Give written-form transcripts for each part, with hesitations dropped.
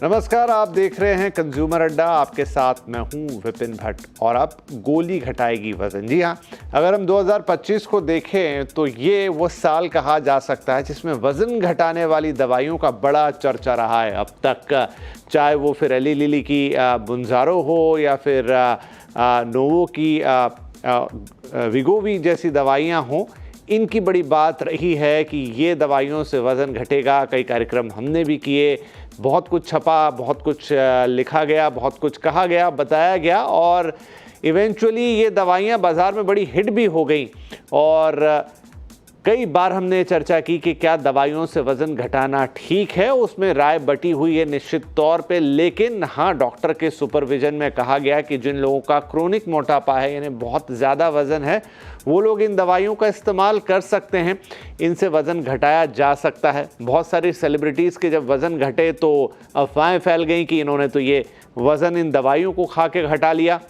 नमस्कार, आप देख रहे हैं कंज्यूमर अड्डा। आपके साथ मैं हूं विपिन भट्ट। और अब गोली घटाएगी वजन। जी हाँ, अगर हम 2025 को देखें तो ये वो साल कहा जा सकता है जिसमें वजन घटाने वाली दवाइयों का बड़ा चर्चा रहा है अब तक। चाहे वो फिर एली लिली की बुंजारो हो या फिर नोवो की विगोवी जैसी दवाइयाँ हों, इनकी बड़ी बात रही है कि ये दवाइयों से वज़न घटेगा। कई कार्यक्रम हमने भी किए, बहुत कुछ छपा, बहुत कुछ लिखा गया, बहुत कुछ कहा गया, बताया गया और इवेंचुअली ये दवाइयाँ बाज़ार में बड़ी हिट भी हो गई। और कई बार हमने चर्चा की कि क्या दवाइयों से वज़न घटाना ठीक है। उसमें राय बटी हुई है निश्चित तौर पे, लेकिन हाँ, डॉक्टर के सुपरविजन में कहा गया कि जिन लोगों का क्रोनिक मोटापा है, यानी बहुत ज़्यादा वज़न है, वो लोग इन दवाइयों का इस्तेमाल कर सकते हैं। इनसे वज़न घटाया जा सकता है। बहुत सारी सेलिब्रिटीज़ के जब वज़न घटे तो अफवाहें फैल गई कि इन्होंने तो ये वज़न इन दवाइयों को खा के घटा लिया।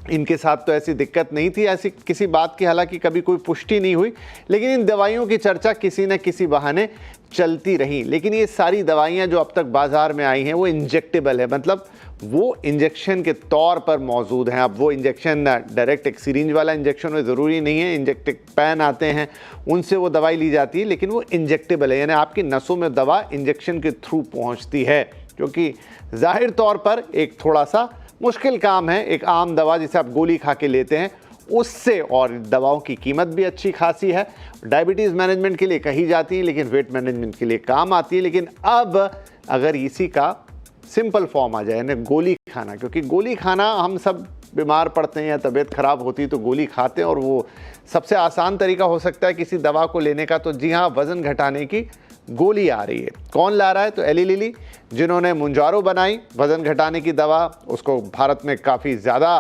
इनके साथ तो ऐसी दिक्कत नहीं थी, ऐसी किसी बात की हालांकि कभी कोई पुष्टि नहीं हुई, लेकिन इन दवाइयों की चर्चा किसी न किसी बहाने चलती रही। लेकिन ये सारी दवाइयाँ जो अब तक बाज़ार में आई हैं वो इंजेक्टेबल है, मतलब वो इंजेक्शन के तौर पर मौजूद हैं। अब वो इंजेक्शन डायरेक्ट एक सिरिंज वाला इंजेक्शन हो ज़रूरी नहीं है, इंजेक्टिव पैन आते हैं उनसे वो दवाई ली जाती है, लेकिन वो इंजेक्टेबल है, यानी आपकी नसों में दवा इंजेक्शन के थ्रू पहुँचती है, क्योंकि जाहिर तौर पर एक थोड़ा सा मुश्किल काम है। एक आम दवा जिसे आप गोली खा के लेते हैं उससे, और दवाओं की कीमत भी अच्छी खासी है। डायबिटीज़ मैनेजमेंट के लिए कही जाती है, लेकिन वेट मैनेजमेंट के लिए काम आती है। लेकिन अब अगर इसी का सिंपल फॉर्म आ जाए, यानी गोली खाना, क्योंकि गोली खाना हम सब बीमार पड़ते हैं या तबीयत ख़राब होती है तो गोली खाते हैं, और वो सबसे आसान तरीका हो सकता है किसी दवा को लेने का। तो जी हाँ, वज़न घटाने की गोली आ रही है। कौन ला रहा है? तो एली लिली, जिन्होंने मुंजारो बनाई वज़न घटाने की दवा, उसको भारत में काफ़ी ज़्यादा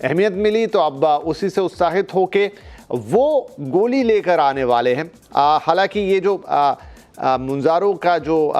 अहमियत मिली, तो अब उसी से उत्साहित होके वो गोली लेकर आने वाले हैं। हालांकि ये जो मुंजारो का जो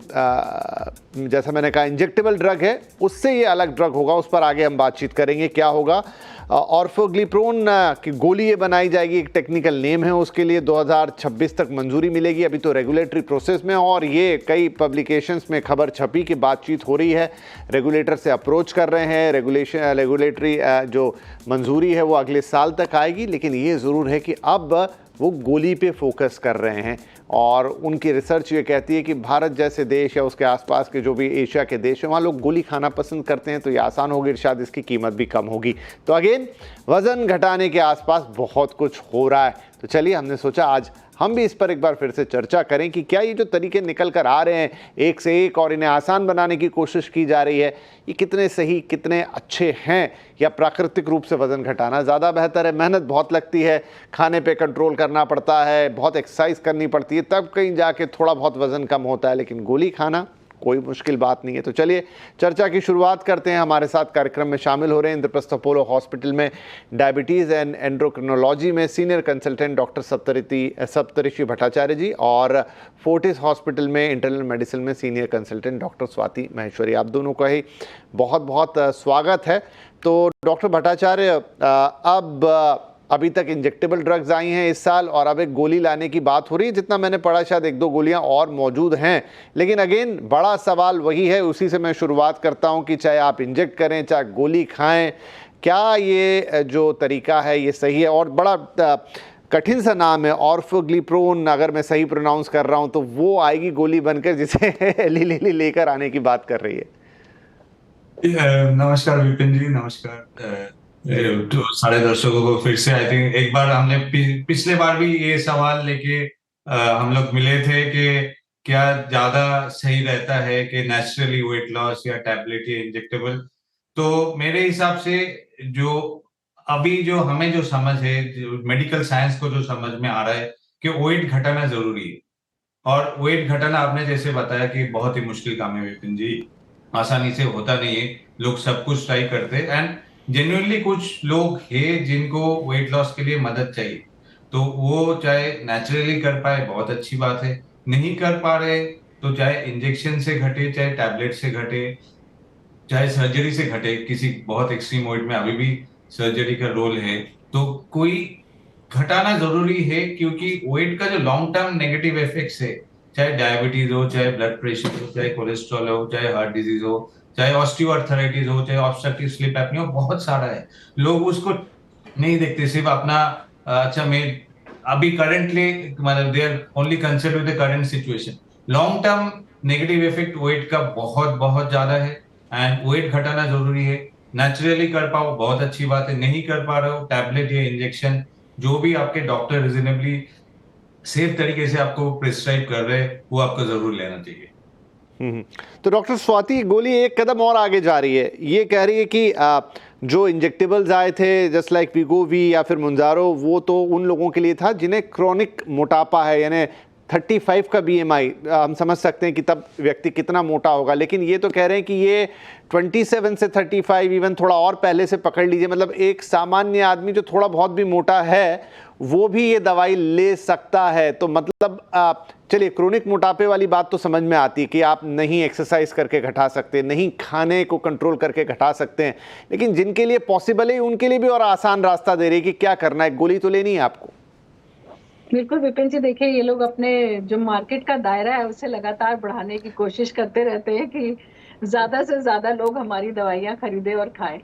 जैसा मैंने कहा इंजेक्टेबल ड्रग है, उससे ये अलग ड्रग होगा, उस पर आगे हम बातचीत करेंगे क्या होगा। ऑर्फोग्लिप्रोन की गोली ये बनाई जाएगी, एक टेक्निकल नेम है उसके लिए। 2026 तक मंजूरी मिलेगी, अभी तो रेगुलेटरी प्रोसेस में, और ये कई पब्लिकेशंस में खबर छपी कि बातचीत हो रही है, रेगुलेटर से अप्रोच कर रहे हैं। रेगुलेटरी जो मंजूरी है वो अगले साल तक आएगी, लेकिन ये ज़रूर है कि अब वो गोली पे फोकस कर रहे हैं। और उनकी रिसर्च ये कहती है कि भारत जैसे देश या उसके आसपास के जो भी एशिया के देश हैं, वहाँ लोग गोली खाना पसंद करते हैं, तो ये आसान होगी, शायद इसकी कीमत भी कम होगी। तो अगेन वज़न घटाने के आसपास बहुत कुछ हो रहा है। तो चलिए, हमने सोचा आज हम भी इस पर एक बार फिर से चर्चा करें कि क्या ये जो तरीके निकल कर आ रहे हैं एक से एक और इन्हें आसान बनाने की कोशिश की जा रही है, ये कितने सही, कितने अच्छे हैं, या प्राकृतिक रूप से वज़न घटाना ज़्यादा बेहतर है। मेहनत बहुत लगती है, खाने पे कंट्रोल करना पड़ता है, बहुत एक्सरसाइज करनी पड़ती है, तब कहीं जाके थोड़ा बहुत वज़न कम होता है, लेकिन गोली खाना कोई मुश्किल बात नहीं है। तो चलिए चर्चा की शुरुआत करते हैं। हमारे साथ कार्यक्रम में शामिल हो रहे हैं इंद्रप्रस्थ अपोलो हॉस्पिटल में डायबिटीज़ एंड एंड्रोक्रिनोलॉजी में सीनियर कंसल्टेंट डॉक्टर सप्तऋषि भट्टाचार्य जी, और फोर्टिस हॉस्पिटल में इंटरनल मेडिसिन में senior consultant doctor Swati Maheshwari. आप दोनों का ही बहुत बहुत स्वागत है। तो डॉक्टर भट्टाचार्य, अब अभी तक इंजेक्टेबल ड्रग्स आई हैं इस साल, और अब एक गोली लाने की बात हो रही है। जितना मैंने पढ़ा शायद एक दो गोलियां और मौजूद हैं, लेकिन अगेन बड़ा सवाल वही है, उसी से मैं शुरुआत करता हूं कि चाहे आप इंजेक्ट करें चाहे गोली खाएं, क्या ये जो तरीका है ये सही है? और बड़ा कठिन सा नाम है ऑर्फोग्लिप्रोन, अगर मैं सही प्रोनाउंस कर रहा हूं, तो वो आएगी गोली बनकर जिसे एली लिली लेकर आने की बात कर रही है। नमस्कार विपिन जी, नमस्कार तो सारे दर्शकों को फिर से। आई थिंक एक बार हमने पिछले बार भी ये सवाल लेके हम लोग मिले थे कि क्या ज्यादा सही रहता है कि नेचुरली वेट लॉस या टैबलेट या इंजेक्टेबल। तो मेरे हिसाब से जो अभी जो हमें जो समझ है, जो मेडिकल साइंस को जो समझ में आ रहा है कि वेट घटाना जरूरी है। और वेट घटाना आपने जैसे बताया कि बहुत ही मुश्किल काम है विपिन जी, आसानी से होता नहीं है। लोग सब कुछ ट्राई करते हैं, एंड जेन्युइनली कुछ लोग हैं जिनको वेट लॉस के लिए मदद चाहिए, तो वो चाहे नेचुरली कर पाए बहुत अच्छी बात है, नहीं कर पा रहे तो चाहे इंजेक्शन से घटे, चाहे टैबलेट से घटे, चाहे सर्जरी से घटे। किसी बहुत एक्सट्रीम वेट में अभी भी सर्जरी का रोल है, तो कोई घटाना जरूरी है, क्योंकि वेट का जो लॉन्ग टर्म नेगेटिव इफेक्ट्स है, चाहे डायबिटीज हो, चाहे ब्लड प्रेशर हो, चाहे कोलेस्ट्रॉल हो, चाहे हार्ट डिजीज हो, चाहे ऑस्टियोआर्थराइटिस हो, चाहे ऑब्स्ट्रक्टिव स्लीप एपनिया हो, बहुत सारा है। लोग उसको नहीं देखते, सिर्फ अपना अच्छा मैं अभी करंटली मतलब they are only concern with the current situation. Long term negative effect weight का बहुत बहुत ज्यादा है, एंड वेट घटाना जरूरी है। नेचुरली कर पाओ बहुत अच्छी बात है, नहीं कर पा रहे हो टैबलेट या इंजेक्शन जो भी आपके डॉक्टर रिजनेबली सेफ तरीके से आपको प्रिस्क्राइब कर रहे हैं वो आपको जरूर लेना चाहिए। तो डॉक्टर स्वाति, गोली एक कदम और आगे जा रही है, ये कह रही है कि जो इंजेक्टेबल्स आए थे जस्ट लाइक वीगोवी या फिर मुंजारो, वो तो उन लोगों के लिए था जिन्हें क्रॉनिक मोटापा है, यानी 35 का बीएमआई, हम समझ सकते हैं कि तब व्यक्ति कितना मोटा होगा। लेकिन ये तो कह रहे हैं कि ये 27 से 35, इवन थोड़ा और पहले से पकड़ लीजिए, मतलब एक सामान्य आदमी जो थोड़ा बहुत भी मोटा है वो भी ये दवाई ले सकता है। तो मतलब चलिए, क्रोनिक मोटापे वाली बात तो समझ में आती है कि आप नहीं एक्सरसाइज करके घटा सकते, नहीं खाने को कंट्रोल करके घटा सकते हैं, लेकिन जिनके लिए पॉसिबल है उनके लिए भी और आसान रास्ता दे रही है कि क्या करना है, गोली तो लेनी है आपको। बिल्कुल विपिन जी, देखिए ये लोग अपने जो मार्केट का दायरा है उसे लगातार बढ़ाने की कोशिश करते रहते हैं कि ज्यादा से ज्यादा लोग हमारी दवाइयां खरीदें और खाएं।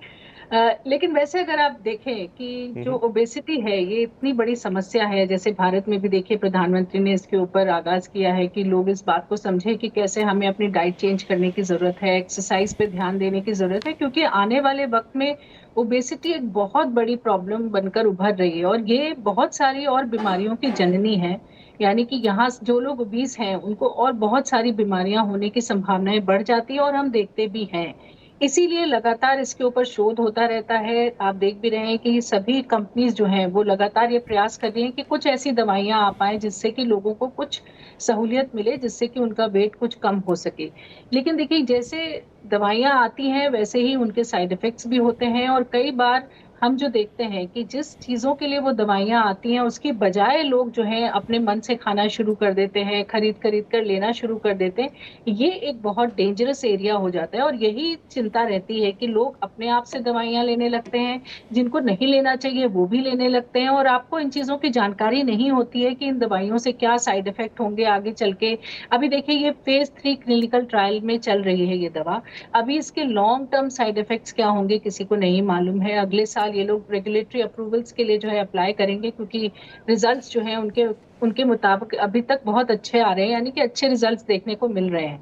लेकिन वैसे अगर आप देखें कि जो ओबेसिटी है ये इतनी बड़ी समस्या है, जैसे भारत में भी देखिए प्रधानमंत्री ने इसके ऊपर आगाज किया है कि लोग इस बात को समझे कि कैसे हमें अपनी डाइट चेंज करने की जरूरत है, एक्सरसाइज पे ध्यान देने की जरूरत है, क्योंकि आने वाले वक्त में ओबेसिटी एक बहुत बड़ी प्रॉब्लम बनकर उभर रही है और ये बहुत सारी और बीमारियों की जननी है। यानी कि यहाँ जो लोग ओबीस हैं उनको और बहुत सारी बीमारियां होने की संभावनाएं बढ़ जाती है और हम देखते भी हैं। इसीलिए लगातार इसके ऊपर शोध होता रहता है। आप देख भी रहे हैं कि सभी कंपनीज जो हैं वो लगातार ये प्रयास कर रही हैं कि कुछ ऐसी दवाइयां आ पाए जिससे कि लोगों को कुछ सहूलियत मिले, जिससे कि उनका वेट कुछ कम हो सके। लेकिन देखिए जैसे दवाइयां आती हैं वैसे ही उनके साइड इफेक्ट्स भी होते हैं और कई बार हम जो देखते हैं कि जिस चीजों के लिए वो दवाइयां आती हैं उसकी बजाय लोग जो हैं अपने मन से खाना शुरू कर देते हैं, खरीद खरीद कर लेना शुरू कर देते हैं। ये एक बहुत डेंजरस एरिया हो जाता है और यही चिंता रहती है कि लोग अपने आप से दवाइयां लेने लगते हैं, जिनको नहीं लेना चाहिए वो भी लेने लगते हैं और आपको इन चीजों की जानकारी नहीं होती है कि इन दवाइयों से क्या साइड इफेक्ट होंगे आगे चल के। अभी देखिए ये फेज 3 क्लिनिकल ट्रायल में चल रही है ये दवा। अभी इसके लॉन्ग टर्म साइड इफेक्ट्स क्या होंगे किसी को नहीं मालूम है। अगले साल ये लोग रेगुलेटरी अप्रूवल्स के लिए जो है अप्लाई करेंगे, क्योंकि रिजल्ट्स जो हैं उनके उनके मुताबिक अभी तक बहुत अच्छे आ रहे हैं, यानी कि अच्छे रिजल्ट्स देखने को मिल रहे हैं।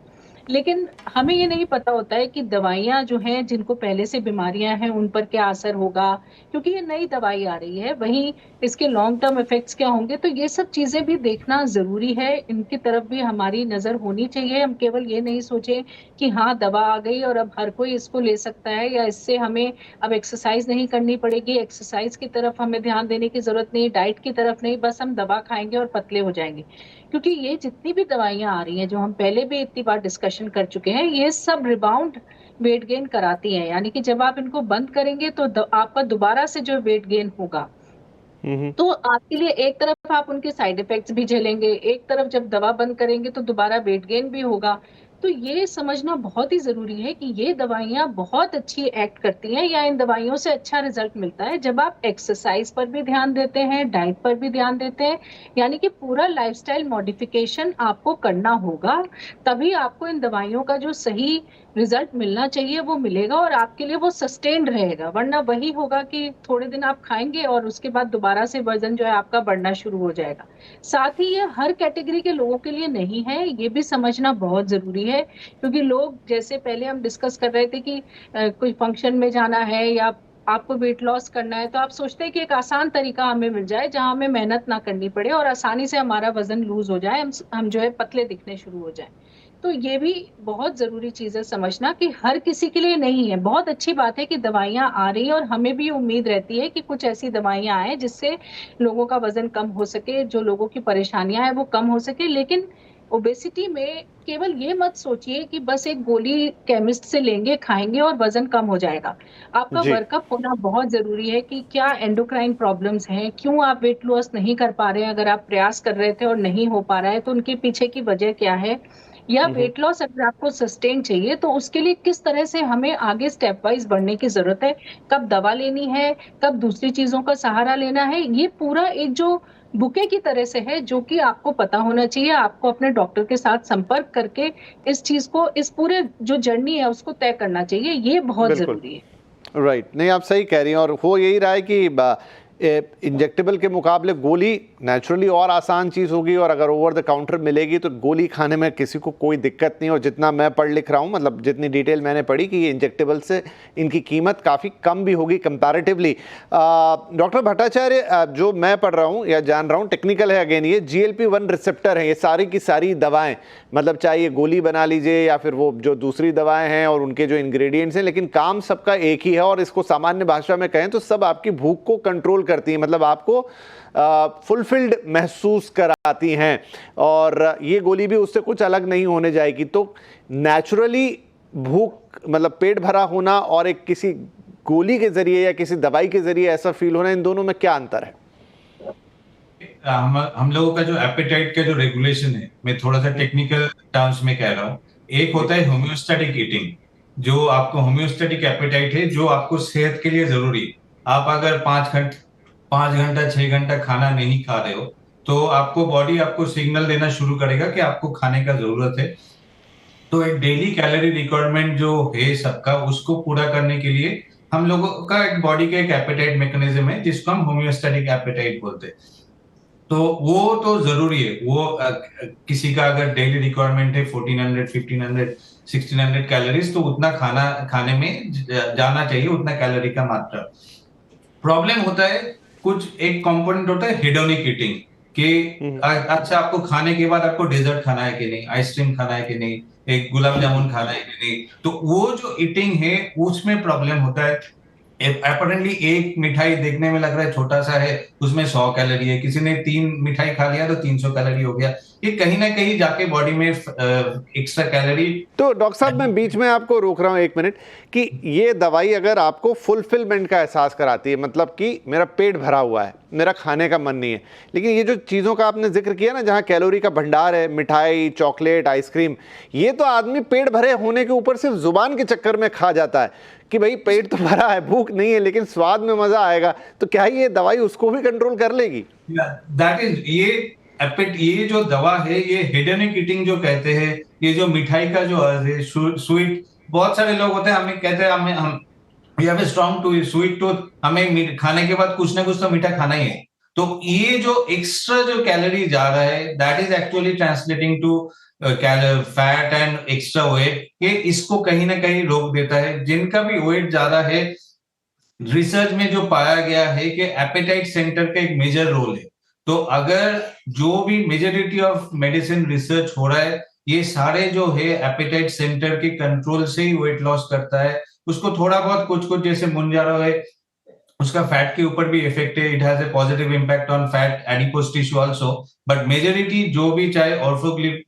लेकिन हमें ये नहीं पता होता है कि दवाइयां जो हैं जिनको पहले से बीमारियां हैं उन पर क्या असर होगा, क्योंकि ये नई दवाई आ रही है। वहीं इसके लॉन्ग टर्म इफेक्ट्स क्या होंगे, तो ये सब चीजें भी देखना जरूरी है। इनकी तरफ भी हमारी नजर होनी चाहिए। हम केवल ये नहीं सोचे कि हाँ दवा आ गई और अब हर कोई इसको ले सकता है, या इससे हमें अब एक्सरसाइज नहीं करनी पड़ेगी, एक्सरसाइज की तरफ हमें ध्यान देने की जरूरत नहीं, डाइट की तरफ नहीं, बस हम दवा खाएंगे और पतले हो जाएंगे। क्योंकि ये जितनी भी दवाइयां आ रही हैं जो हम पहले भी इतनी बार डिस्कशन कर चुके हैं, ये सब रिबाउंड वेट गेन कराती हैं। यानी कि जब आप इनको बंद करेंगे तो आपका दोबारा से जो वेट गेन होगा तो आपके लिए एक तरफ आप उनके साइड इफेक्ट्स भी झेलेंगे, एक तरफ जब दवा बंद करेंगे तो दोबारा वेट गेन भी होगा। तो ये समझना बहुत ही जरूरी है कि ये दवाइयां बहुत अच्छी एक्ट करती हैं या इन दवाइयों से अच्छा रिजल्ट मिलता है जब आप एक्सरसाइज पर भी ध्यान देते हैं, डाइट पर भी ध्यान देते हैं। यानी कि पूरा लाइफस्टाइल मॉडिफिकेशन आपको करना होगा, तभी आपको इन दवाइयों का जो सही रिजल्ट मिलना चाहिए वो मिलेगा और आपके लिए वो सस्टेन्ड रहेगा। वरना वही होगा कि थोड़े दिन आप खाएंगे और उसके बाद दोबारा से वजन जो है आपका बढ़ना शुरू हो जाएगा। साथ ही ये हर कैटेगरी के लोगों के लिए नहीं है, ये भी समझना बहुत जरूरी है। क्योंकि लोग, जैसे पहले हम डिस्कस कर रहे थे कि कोई फंक्शन में जाना है या आपको वेट लॉस करना है, तो आप सोचते हैं कि एक आसान तरीका हमें मिल जाए जहां हमें मेहनत ना करनी पड़े और आसानी से हमारा वजन लूज हो जाए, हम जो है पतले दिखने शुरू हो जाए। तो ये भी बहुत जरूरी चीज है समझना कि हर किसी के लिए नहीं है। बहुत अच्छी बात है कि दवाइयां आ रही हैं और हमें भी उम्मीद रहती है कि कुछ ऐसी दवाइयां आए जिससे लोगों का वजन कम हो सके, जो लोगों की परेशानियां हैं वो कम हो सके। लेकिन ओबेसिटी में केवल ये मत सोचिए कि बस एक गोली केमिस्ट से लेंगे, खाएंगे और वजन कम हो जाएगा। आपका जी। वर्कअप होना बहुत जरूरी है कि क्या एंडोक्राइन प्रॉब्लम्स हैं, क्यों आप वेट लॉस नहीं कर पा रहे हैं। अगर आप प्रयास कर रहे थे और नहीं हो पा रहा है तो उनके पीछे की वजह क्या है, या वेट लॉस अगर आपको सस्टेन चाहिए तो उसके लिए किस तरह से हमें आगे स्टेप वाइज बढ़ने की जरूरत है, कब दवा लेनी है, कब दूसरी चीजों का सहारा लेना है। ये पूरा एक जो बुके की तरह से है, जो कि आपको पता होना चाहिए। आपको अपने डॉक्टर के साथ संपर्क करके इस चीज को, इस पूरे जो जर्नी है उसको तय करना चाहिए। ये बहुत बिल्कुल जरूरी है। राइट नहीं, आप सही कह रही हैं। और हो यही रहा है कि इंजेक्टेबल के मुकाबले गोली नेचुरली और आसान चीज़ होगी, और अगर ओवर द काउंटर मिलेगी तो गोली खाने में किसी को कोई दिक्कत नहीं। और जितना मैं पढ़ लिख रहा हूँ, मतलब जितनी डिटेल मैंने पढ़ी, कि ये इंजेक्टेबल से इनकी कीमत काफ़ी कम भी होगी कंपैरेटिवली। डॉक्टर भट्टाचार्य, जो मैं पढ़ रहा हूँ या जान रहा हूँ, टेक्निकल है अगेन, ये GLP-1 रिसेप्टर है ये सारी की सारी दवाएँ, मतलब चाहे ये गोली बना लीजिए या फिर वो जो दूसरी दवाएँ हैं और उनके जो इंग्रेडिएंट्स हैं, लेकिन काम सबका एक ही है। और इसको सामान्य भाषा में कहें तो सब आपकी भूख को कंट्रोल करती है, मतलब आपको फुलफिल्ड महसूस कराती हैं। और ये गोली भी उससे कुछ अलग नहीं होने जाएगी। तो नेचुरली भूख, मतलब पेट भरा होना, और एक किसी गोली के जरिए या किसी दवाई के जरिए ऐसा फील होना, इन दोनों में क्या अंतर है? हम लोगों का जो एपेटाइट का जो रेगुलेशन है, मैं थोड़ा सा टेक्निकल टर्म्स में कह रहा हूँ। एक होता है होम्योस्टैटिक ईटिंग, जो आपको होम्योस्टैटिक एपेटाइट है, जो आपको सेहत के लिए जरूरी है। आप अगर 5 घंटा 6 घंटा खाना नहीं खा रहे हो, तो आपको बॉडी आपको सिग्नल देना शुरू करेगा कि आपको खाने का जरूरत है। तो एक डेली कैलोरी रिक्वायरमेंट जो है सबका, उसको पूरा करने के लिए हम लोगों का एक बॉडी का एक एपेटाइट मैकेनिज्म है, जिसको हम होम्योस्टैटिक एपेटाइट बोलते हैं। तो वो तो जरूरी है। वो किसी का अगर डेली रिक्वायरमेंट है 1400 1500 1600 कैलोरीज, तो उतना खाना खाने में जाना चाहिए, उतना कैलोरी का मात्रा। प्रॉब्लम होता है, कुछ एक कंपोनेंट होता है हेडोनिक ईटिंग, कि अच्छा आपको खाने के बाद आपको डेजर्ट खाना है कि नहीं, आइसक्रीम खाना है कि नहीं, एक गुलाब जामुन खाना है कि नहीं। तो वो जो ईटिंग है उसमें प्रॉब्लम होता है। अपरेंटली एक मिठाई देखने में लग रहा है छोटा सा है, उसमें 100 कैलोरी है। किसी ने 3 मिठाई खा लिया तो 300 कैलोरी हो गया। ये कहीं ना कहीं जाके बॉडी में एक्स्ट्रा कैलोरी। तो डॉक्टर साहब, मैं बीच में आपको रोक रहा हूँ एक मिनट, कि ये दवाई अगर आपको फुलफिलमेंट का एहसास कराती है, मतलब कि मेरा पेट भरा हुआ है, मेरा खाने का मन नहीं है, लेकिन ये जो चीज़ों का आपने जिक्र किया ना, जहाँ कैलोरी का भंडार है, मिठाई, चॉकलेट, आइसक्रीम, ये तो आदमी पेट भरे होने के ऊपर सिर्फ जुबान के चक्कर में खा जाता है कि भाई पेट तो भरा है, भूख नहीं है, लेकिन स्वाद में मजा आएगा। तो क्या ये दवाई उसको भी कंट्रोल कर लेगी? दैट इज ये जो दवा है, ये हेडोनिक ईटिंग जो कहते हैं, ये जो मिठाई का जो अर्ज है, स्वीट, बहुत सारे लोग होते हैं, हमें कहते हैं हम we have a strong to sweet tooth, हमें खाने के बाद कुछ ना कुछ तो मीठा खाना ही है। तो ये जो एक्स्ट्रा जो कैलोरी जा रहा है, that is actually translating to fat and extra weight. ये इसको कहीं ना कहीं रोक देता है। जिनका भी वेट ज्यादा है, रिसर्च में जो पाया गया है कि एपेटाइट सेंटर का एक मेजर रोल है। तो अगर जो भी मेजोरिटी ऑफ मेडिसिन रिसर्च हो रहा है, ये सारे जो है एपेटाइट सेंटर के कंट्रोल से ही वेट लॉस करता है। उसको थोड़ा बहुत कुछ कुछ जैसे मुंजारो है, उसका फैट के ऊपर भी इफेक्ट है। It has a positive impact on fat adipose tissue also. But majority जो भी, चाहे ऑर्थोग्लिप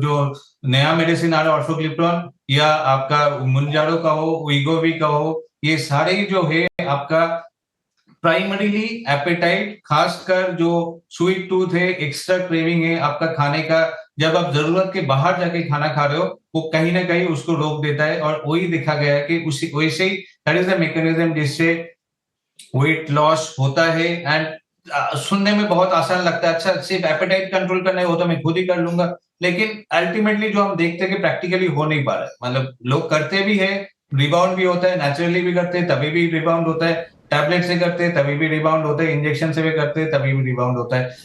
जो नया मेडिसिन आ रहा है, ऑर्थोग्लिप्रोन या आपका मुंजारो का हो, वीगोवी का हो, ये सारे जो है आपका प्राइमरीली एपेटाइट, खासकर जो स्वीट टूथ है, एक्स्ट्रा क्रेविंग है आपका खाने का, जब आप जरूरत के बाहर जाके खाना खा रहे हो, वो कहीं ना कहीं उसको रोक देता है। और वही देखा गया है कि उसी वैसे ही दैट इज द मैकेनिज्म जिससे वेट लॉस होता है। एंड सुनने में बहुत आसान लगता है, अच्छा सिर्फ एपेटाइट कंट्रोल करना है, वो तो मैं खुद ही कर लूंगा। लेकिन अल्टीमेटली जो हम देखते हैं कि प्रैक्टिकली हो नहीं पा रहा है। मतलब लोग करते भी है, रिबाउंड भी होता है, नेचुरली भी करते हैं तभी भी रिबाउंड होता है, टैबलेट से करते हैं तभी भी रिबाउंड होता है, इंजेक्शन से भी करते हैं तभी भी रिबाउंड होता है।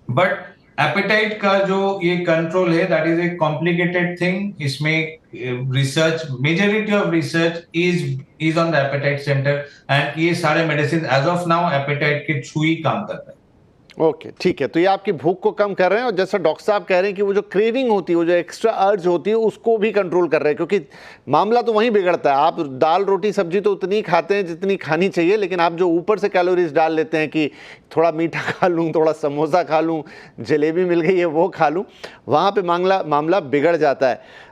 बट एपेटाइट का जो ये कंट्रोल है, that is a complicated thing. इसमें research, majority of research is on the appetite center, and ये सारे medicine as of now appetite के थ्रू ही काम कर रहे हैं। ओके, ठीक है। तो ये आपकी भूख को कम कर रहे हैं, और जैसा डॉक्टर साहब कह रहे हैं कि वो जो क्रेविंग होती है, वो जो एक्स्ट्रा अर्ज होती है, उसको भी कंट्रोल कर रहे हैं, क्योंकि मामला तो वहीं बिगड़ता है। आप दाल रोटी सब्जी तो उतनी खाते हैं जितनी खानी चाहिए, लेकिन आप जो ऊपर से कैलोरीज डाल लेते हैं कि थोड़ा मीठा खा लूँ, थोड़ा समोसा खा लूँ, जलेबी मिल गई है वो खा लूँ, वहाँ पे मामला बिगड़ जाता है।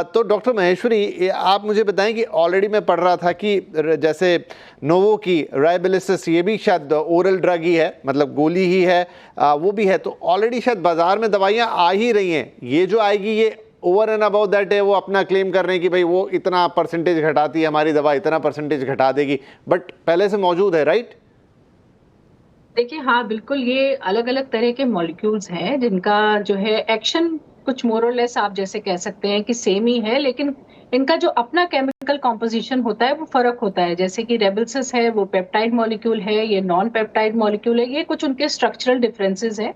तो डॉक्टर महेश्वरी, आप मुझे बताएं कि ऑलरेडी मैं पढ़ रहा था कि जैसे नोवो की राइबेलिसिस, ये भी शायद ओरल ड्रग ही है, मतलब गोली ही है, वो भी है। तो ऑलरेडी शायद बाज़ार में दवाइयाँ आ ही रही हैं। ये जो आएगी, ये ओवर एंड अबाउट दैट है, वो अपना क्लेम कर रहे हैं कि भाई वो इतना परसेंटेज घटाती है, हमारी दवा इतना परसेंटेज घटा देगी, बट पहले से मौजूद है, राइट? देखिए हाँ, बिल्कुल ये अलग-अलग तरह के मॉलिक्यूल्स हैं जिनका जो है एक्शन कुछ मोर और लेस आप जैसे कह सकते हैं कि सेम ही है, लेकिन इनका जो अपना केमिकल कॉम्पोजिशन होता है वो फ़र्क होता है। जैसे कि रेबेल्सिस है वो पेप्टाइड मॉलिक्यूल है, ये नॉन पेप्टाइड मॉलिक्यूल है, ये कुछ उनके स्ट्रक्चरल डिफरेंसेस हैं।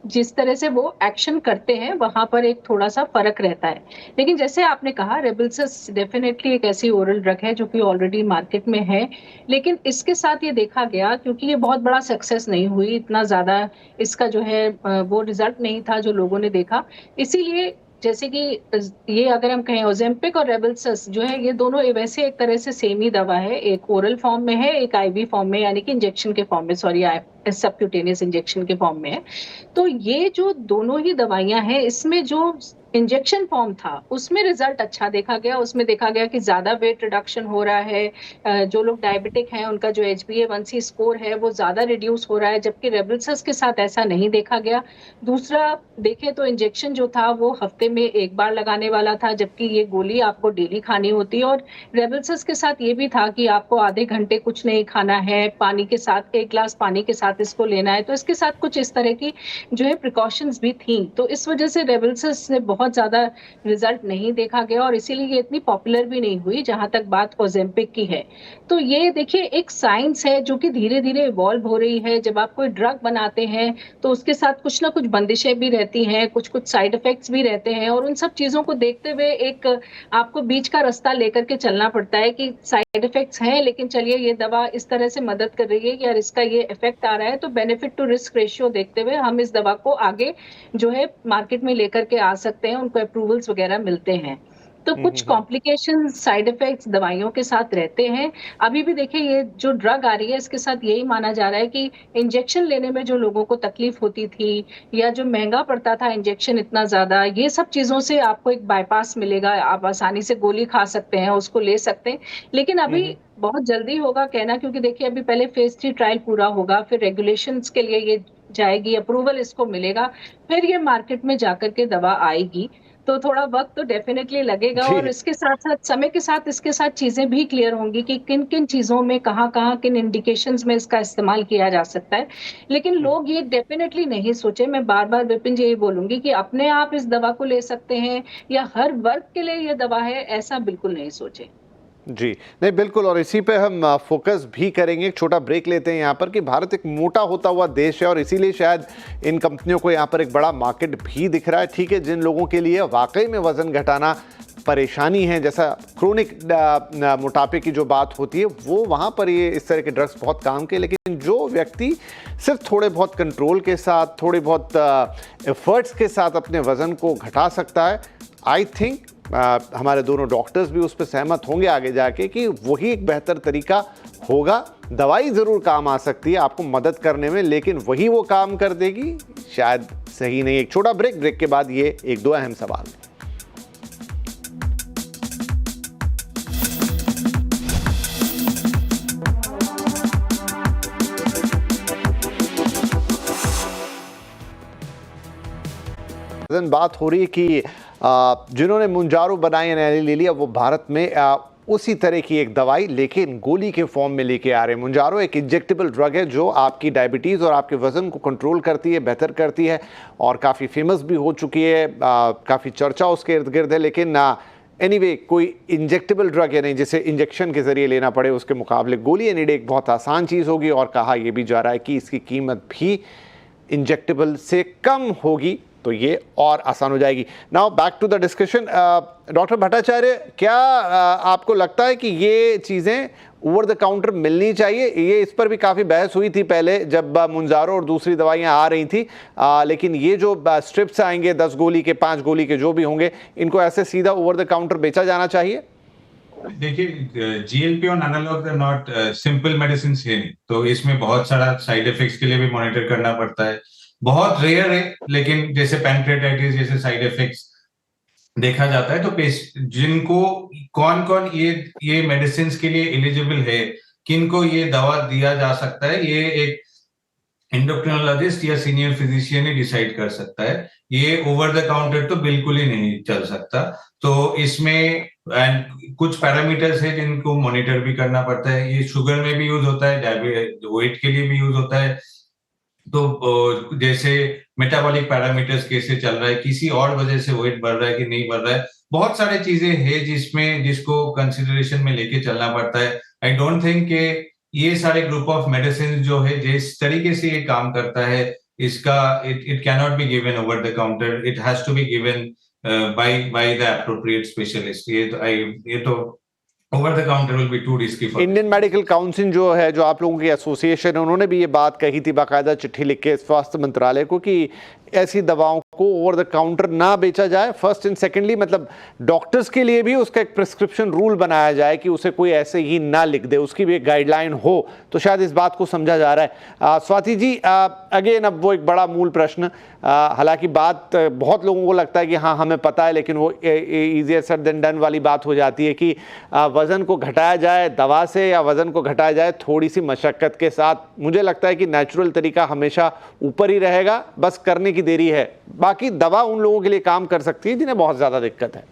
जिस तरह से वो एक्शन करते हैं वहाँ पर एक थोड़ा-सा फ़र्क रहता है। लेकिन जैसे आपने कहा रेबेल्सिस डेफिनिटली एक ऐसी ओरल ड्रग है जो कि ऑलरेडी मार्केट में है, लेकिन इसके साथ ये देखा गया क्योंकि ये बहुत बड़ा सक्सेस नहीं हुई, इतना ज़्यादा इसका जो है वो रिज़ल्ट नहीं था जो लोगों ने देखा। इसीलिए जैसे कि ये अगर हम कहें ओज़ेम्पिक और रेबेल्सिस जो है ये दोनों वैसे एक तरह से सेम ही दवा है, एक ओरल फॉर्म में है, एक आईवी फॉर्म में यानी कि इंजेक्शन के फॉर्म में सॉरी सबक्यूटेनियस इंजेक्शन के फॉर्म में है। तो ये जो दोनों ही दवाइयाँ हैं इसमें जो इंजेक्शन फॉर्म था, उसमें रिज़ल्ट अच्छा देखा गया, उसमें देखा गया कि ज़्यादा वेट रिडक्शन हो रहा है। जो लोग डायबिटिक हैं उनका जो HbA1c स्कोर है वो ज़्यादा रिड्यूस हो रहा है, जबकि रेबेल्सिस के साथ ऐसा नहीं देखा गया। दूसरा देखें तो इंजेक्शन जो था वो हफ्ते में 1 बार लगाने वाला था, जबकि ये गोली आपको डेली खानी होती है और रेबेल्सिस के साथ ये भी था कि आपको आधे घंटे कुछ नहीं खाना है, पानी के साथ 1 ग्लास पानी के साथ इसको लेना है, तो इसके साथ कुछ इस तरह की जो है प्रिकॉशंस भी थी। तो इस वजह से रेबेल्सिस से बहुत ज़्यादा रिज़ल्ट नहीं देखा गया और इसीलिए ये इतनी पॉपुलर भी नहीं हुई, जहाँ तक बात ओज़ेम्पिक की है। तो ये देखिए एक साइंस है जो कि धीरे-धीरे इवॉल्व हो रही है। जब आप कोई ड्रग बनाते हैं, तो उसके साथ कुछ ना कुछ बंदिशें भी रहती हैं, कुछ-कुछ साइड इफ़ेक्ट्स भी रहते हैं और उन सब चीज़ों को देखते हुए एक आपको बीच का रास्ता लेकर के चलना पड़ता है कि साइड इफ़ेक्ट्स हैं, लेकिन चलिए ये दवा इस तरह से मदद कर रही है या इसका ये इफ़ेक्ट आ रहा है, तो बेनिफिट टू रिस्क रेशियो देखते हुए हम इस दवा को आगे जो है मार्केट में लेकर के आ सकते हैं, उनको अप्रूवल्स वगैरह मिलते हैं। तो कुछ कॉम्प्लिकेशंस, साइड इफ़ेक्ट्स दवाइयों के साथ रहते हैं। अभी भी देखिए ये जो ड्रग आ रही है इसके साथ यही माना जा रहा है कि इंजेक्शन लेने में जो लोगों को तकलीफ होती थी या जो महँगा पड़ता था इंजेक्शन इतना ज़्यादा, ये सब चीज़ों से आपको एक बायपास मिलेगा। आप आसानी से गोली खा सकते हैं, उसको ले सकते हैं। लेकिन अभी बहुत जल्दी होगा कहना क्योंकि देखिए अभी पहले फ़ेज़ 3 ट्रायल पूरा होगा, फिर रेगुलेशंस के लिए ये जाएगी, अप्रूवल इसको मिलेगा, फिर ये मार्केट में जाकर के दवा आएगी। तो थोड़ा वक़्त तो डेफ़िनेटली लगेगा और जी। इसके साथ-साथ समय के साथ इसके साथ चीज़ें भी क्लियर होंगी कि किन-किन चीज़ों में, कहाँ-कहाँ, किन इंडिकेशंस में इसका इस्तेमाल किया जा सकता है। लेकिन लोग ये डेफ़िनेटली नहीं सोचे, मैं बार-बार विपिन जी यही बोलूँगी कि अपने आप इस दवा को ले सकते हैं या हर वर्ग के लिए ये दवा है, ऐसा बिल्कुल नहीं सोचें। जी, नहीं बिल्कुल, और इसी पे हम फ़ोकस भी करेंगे। एक छोटा ब्रेक लेते हैं यहाँ पर कि भारत एक मोटा होता हुआ देश है और इसीलिए शायद इन कंपनियों को यहाँ पर एक बड़ा मार्केट भी दिख रहा है। ठीक है, जिन लोगों के लिए वाक़ई में वज़न घटाना परेशानी है, जैसा क्रोनिक मोटापे की जो बात होती है, वो वहाँ पर ये इस तरह के ड्रग्स बहुत काम के। लेकिन जो व्यक्ति सिर्फ थोड़े बहुत कंट्रोल के साथ, थोड़े बहुत एफ़र्ट्स के साथ अपने वज़न को घटा सकता है, आई थिंक हमारे दोनों डॉक्टर्स भी उस पर सहमत होंगे आगे जाके कि वही एक बेहतर तरीका होगा। दवाई ज़रूर काम आ सकती है आपको मदद करने में, लेकिन वही वो काम कर देगी शायद सही नहीं। एक छोटा ब्रेक के बाद ये एक दो अहम सवाल। बात हो रही है कि जिन्होंने मुंजारो बनाई एनएल ले लिया वो भारत में उसी तरह की एक दवाई लेकिन गोली के फॉर्म में लेके आ रहे हैं। मुंजारो एक इंजेक्टेबल ड्रग है जो आपकी डायबिटीज़ और आपके वज़न को कंट्रोल करती है, बेहतर करती है और काफ़ी फेमस भी हो चुकी है, काफ़ी चर्चा उसके इर्द गिर्द है। लेकिन एनीवे कोई इंजेक्टेबल ड्रग है नहीं जिसे इंजेक्शन के ज़रिए लेना पड़े, उसके मुकाबले गोली एनीडे एक बहुत आसान चीज़ होगी और कहा यह भी जा रहा है कि इसकी कीमत भी इंजेक्टेबल से कम होगी, तो ये और आसान हो जाएगी। Now back to the discussion. Doctor Bhattacharya, क्या आपको लगता है कि ये चीज़ें ओवर द काउंटर मिलनी चाहिए? ये इस पर भी काफ़ी बहस हुई थी पहले जब मुंजारो और दूसरी दवाइयाँ आ रही थी, लेकिन ये जो स्ट्रिप्स आएंगे 10 गोली के 5 गोली के जो भी होंगे, इनको ऐसे सीधा ओवर द काउंटर बेचा जाना चाहिए? देखिए, GLP-1 analogue not simple medicine है नहीं, तो इसमें बहुत सारा साइड इफेक्ट्स के लिए भी मॉनिटर करना पड़ता है। बहुत रेयर है, लेकिन जैसे पैनक्रेटाइटिस जैसे साइड इफेक्ट्स देखा जाता है। तो जिनको कौन-कौन ये मेडिसिन के लिए एलिजिबल है, किनको ये दवा दिया जा सकता है, ये एक एंडोक्रिनोलॉजिस्ट या सीनियर फिजिशियन ही डिसाइड कर सकता है। ये ओवर द काउंटर तो बिल्कुल ही नहीं चल सकता। तो इसमें कुछ पैरामीटर्स है जिनको मॉनिटर भी करना पड़ता है। ये शुगर में भी यूज होता है, वेट के लिए भी यूज होता है, तो जैसे मेटाबॉलिक पैरामीटर्स कैसे चल रहा है, किसी और वजह से वेट बढ़ रहा है कि नहीं बढ़ रहा है, बहुत सारे चीजें हैं जिसको कंसिडरेशन में लेके चलना पड़ता है। आई डोंट थिंक कि ये सारे ग्रुप ऑफ मेडिसिन जो है जिस तरीके से ये काम करता है, इसका it can not be given over the counter, it has to be given by the appropriate specialist. ये तो over the counter will be too risky for Indian Medical Council जो है, जो आप लोगों की एसोसिएशन है, उन्होंने भी ये बात कही थी बाकायदा चिट्ठी लिख के स्वास्थ्य मंत्रालय को कि ऐसी दवाओं को ओवर द काउंटर ना बेचा जाए। फर्स्ट एंड सेकेंडली मतलब डॉक्टर्स के लिए भी उसका एक प्रिस्क्रिप्शन रूल बनाया जाए कि उसे कोई ऐसे ही ना लिख दे, उसकी भी एक गाइडलाइन हो, तो शायद इस बात को समझा जा रहा है। स्वाति जी, अगेन अब वो एक बड़ा मूल प्रश्न, हालांकि बात बहुत लोगों को लगता है कि हाँ हमें पता है, लेकिन वो ईजियर सेड देन डन वाली बात हो जाती है कि वज़न को घटाया जाए दवा से या वज़न को घटाया जाए थोड़ी सी मशक्क़त के साथ। मुझे लगता है कि नेचुरल तरीका हमेशा ऊपर ही रहेगा, बस करने की देरी है। बाकी दवा उन लोगों के लिए काम कर सकती है जिन्हें बहुत ज़्यादा दिक्कत है।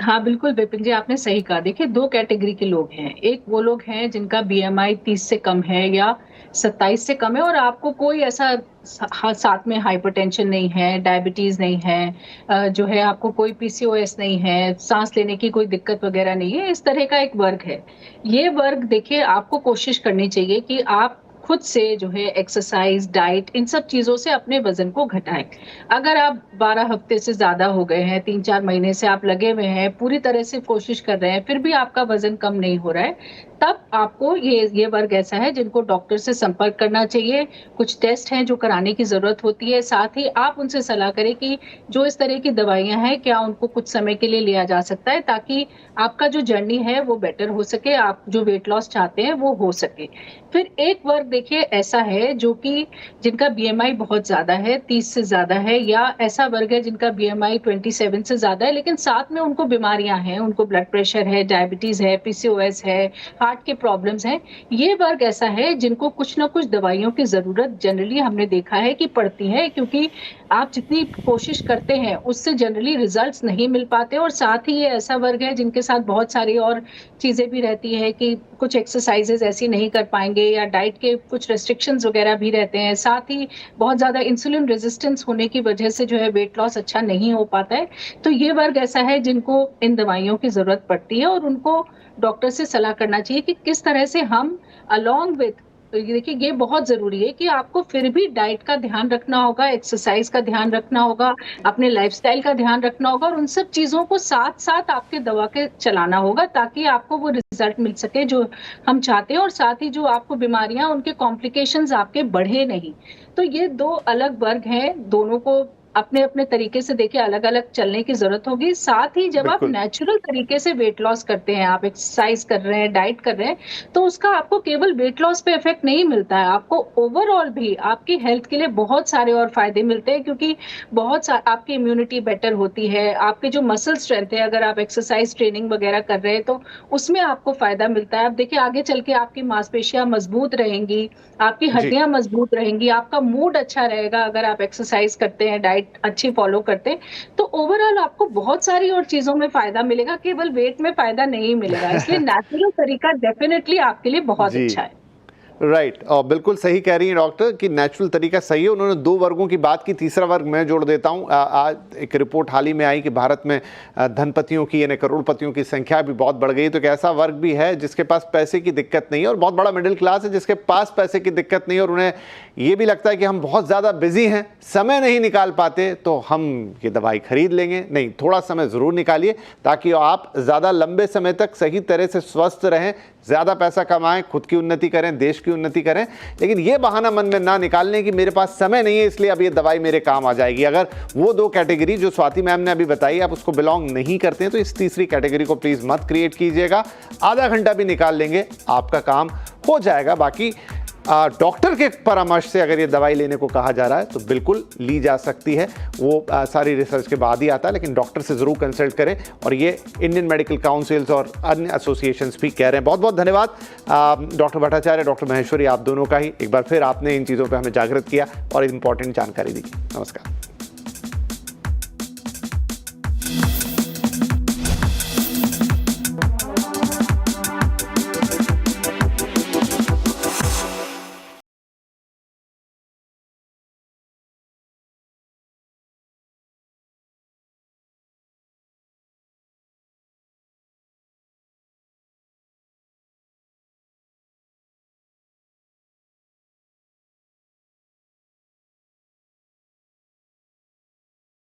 हाँ बिल्कुल विपिन जी, आपने सही कहा। देखिए, दो कैटेगरी के लोग हैं। एक वो लोग हैं जिनका बीएमआई 30 से कम है या 27 से कम है और आपको कोई ऐसा साथ में हाइपरटेंशन नहीं है, डायबिटीज नहीं है, जो है आपको कोई पीसीओएस नहीं है, सांस लेने की कोई दिक्कत वगैरह नहीं है, इस तरह का एक वर्ग है। ये वर्ग देखिए, आपको कोशिश करनी चाहिए कि आप खुद से जो है एक्सरसाइज, डाइट, इन सब चीजों से अपने वजन को घटाएं। अगर आप 12 हफ्ते से ज्यादा हो गए हैं, 3-4 महीने से आप लगे हुए हैं, पूरी तरह से कोशिश कर रहे हैं, फिर भी आपका वजन कम नहीं हो रहा है, तब आपको ये वर्ग ऐसा है जिनको डॉक्टर से संपर्क करना चाहिए। कुछ टेस्ट हैं जो कराने की जरूरत होती है, साथ ही आप उनसे सलाह करें कि जो इस तरह की दवाइयां हैं क्या उनको कुछ समय के लिए लिया जा सकता है, ताकि आपका जो जर्नी है वो बेटर हो सके, आप जो वेट लॉस चाहते हैं वो हो सके। फिर एक वर्ग देखिए ऐसा है जो कि जिनका बीएमआई बहुत ज्यादा है, 30 से ज्यादा है, या ऐसा वर्ग है जिनका बीएमआई 27 से ज्यादा है, लेकिन साथ में उनको बीमारियां हैं, उनको ब्लड प्रेशर है, डायबिटीज है, पीसीओएस है, हार्ट के प्रॉब्लम्स हैं। ये वर्ग ऐसा है जिनको कुछ ना कुछ दवाइयों की जरूरत जनरली हमने देखा है कि पड़ती है, क्योंकि आप जितनी कोशिश करते हैं उससे जनरली रिजल्ट्स नहीं मिल पाते। और साथ ही ये ऐसा वर्ग है जिनके साथ बहुत सारी और चीजें भी रहती है कि कुछ एक्सरसाइजेज ऐसी नहीं कर पाएंगे या डाइट के कुछ रेस्ट्रिक्शंस वगैरह भी रहते हैं। साथ ही बहुत ज्यादा इंसुलिन रेजिस्टेंस होने की वजह से जो है वेट लॉस अच्छा नहीं हो पाता है। तो ये वर्ग ऐसा है जिनको इन दवाइयों की जरूरत पड़ती है और उनको डॉक्टर से सलाह करना चाहिए कि किस तरह से हम अलोंग विथ, देखिए ये बहुत जरूरी है कि आपको फिर भी डाइट का ध्यान रखना होगा, एक्सरसाइज का ध्यान रखना होगा, अपने लाइफस्टाइल का ध्यान रखना होगा, और उन सब चीजों को साथ साथ आपके दवा के चलाना होगा ताकि आपको वो रिजल्ट मिल सके जो हम चाहते हैं, और साथ ही जो आपको बीमारियां, उनके कॉम्प्लिकेशंस आपके बढ़े नहीं। तो ये दो अलग वर्ग हैं, दोनों को अपने अपने तरीके से देखिए अलग अलग चलने की जरूरत होगी। साथ ही जब आप नेचुरल तरीके से वेट लॉस करते हैं, आप एक्सरसाइज कर रहे हैं, डाइट कर रहे हैं, तो उसका आपको केवल वेट लॉस पे इफेक्ट नहीं मिलता है, आपको ओवरऑल भी आपकी हेल्थ के लिए बहुत सारे और फायदे मिलते हैं, क्योंकि आपकी इम्यूनिटी बेटर होती है, आपके जो मसल स्ट्रेंथ है, अगर आप एक्सरसाइज ट्रेनिंग वगैरह कर रहे हैं तो उसमें आपको फायदा मिलता है। आप देखिए आगे चल के आपकी मांसपेशियां मजबूत रहेंगी, आपकी हड्डियां मजबूत रहेंगी, आपका मूड अच्छा रहेगा अगर आप एक्सरसाइज करते हैं, डाइट अच्छी फॉलो करते हैं, तो ओवरऑल आपको बहुत सारी और चीजों में फायदा मिलेगा, केवल वेट में फायदा नहीं मिलेगा। इसलिए नेचुरल तरीका डेफिनेटली आपके लिए बहुत अच्छा है। राइट, और बिल्कुल सही कह रही हैं डॉक्टर कि नेचुरल तरीका सही है। उन्होंने दो वर्गों की बात की, तीसरा वर्ग मैं जोड़ देता हूँ। आज एक रिपोर्ट हाल ही में आई कि भारत में धनपतियों की यानी करोड़पतियों की संख्या भी बहुत बढ़ गई। तो एक ऐसा वर्ग भी है जिसके पास पैसे की दिक्कत नहीं है, और बहुत बड़ा मिडिल क्लास है जिसके पास पैसे की दिक्कत नहीं है, और उन्हें ये भी लगता है कि हम बहुत ज़्यादा बिजी हैं, समय नहीं निकाल पाते, तो हम ये दवाई खरीद लेंगे। नहीं, थोड़ा समय ज़रूर निकालिए ताकि आप ज़्यादा लंबे समय तक सही तरह से स्वस्थ रहें, ज़्यादा पैसा कमाएं, खुद की उन्नति करें, देश की उन्नति करें। लेकिन ये बहाना मन में ना निकालने कि मेरे पास समय नहीं है इसलिए अब ये दवाई मेरे काम आ जाएगी। अगर वो दो कैटेगरी जो स्वाति मैम ने अभी बताई आप उसको बिलोंग नहीं करते हैं, तो इस तीसरी कैटेगरी को प्लीज़ मत क्रिएट कीजिएगा। आधा घंटा भी निकाल लेंगे, आपका काम हो जाएगा। बाकी डॉक्टर के परामर्श से अगर ये दवाई लेने को कहा जा रहा है तो बिल्कुल ली जा सकती है, वो सारी रिसर्च के बाद ही आता है, लेकिन डॉक्टर से ज़रूर कंसल्ट करें। और ये इंडियन मेडिकल काउंसिल्स और अन्य एसोसिएशंस भी कह रहे हैं। बहुत बहुत धन्यवाद डॉक्टर भट्टाचार्य, डॉक्टर महेश्वरी, आप दोनों का ही। एक बार फिर आपने इन चीज़ों पर हमें जागृत किया और इंपॉर्टेंट जानकारी दी। नमस्कार।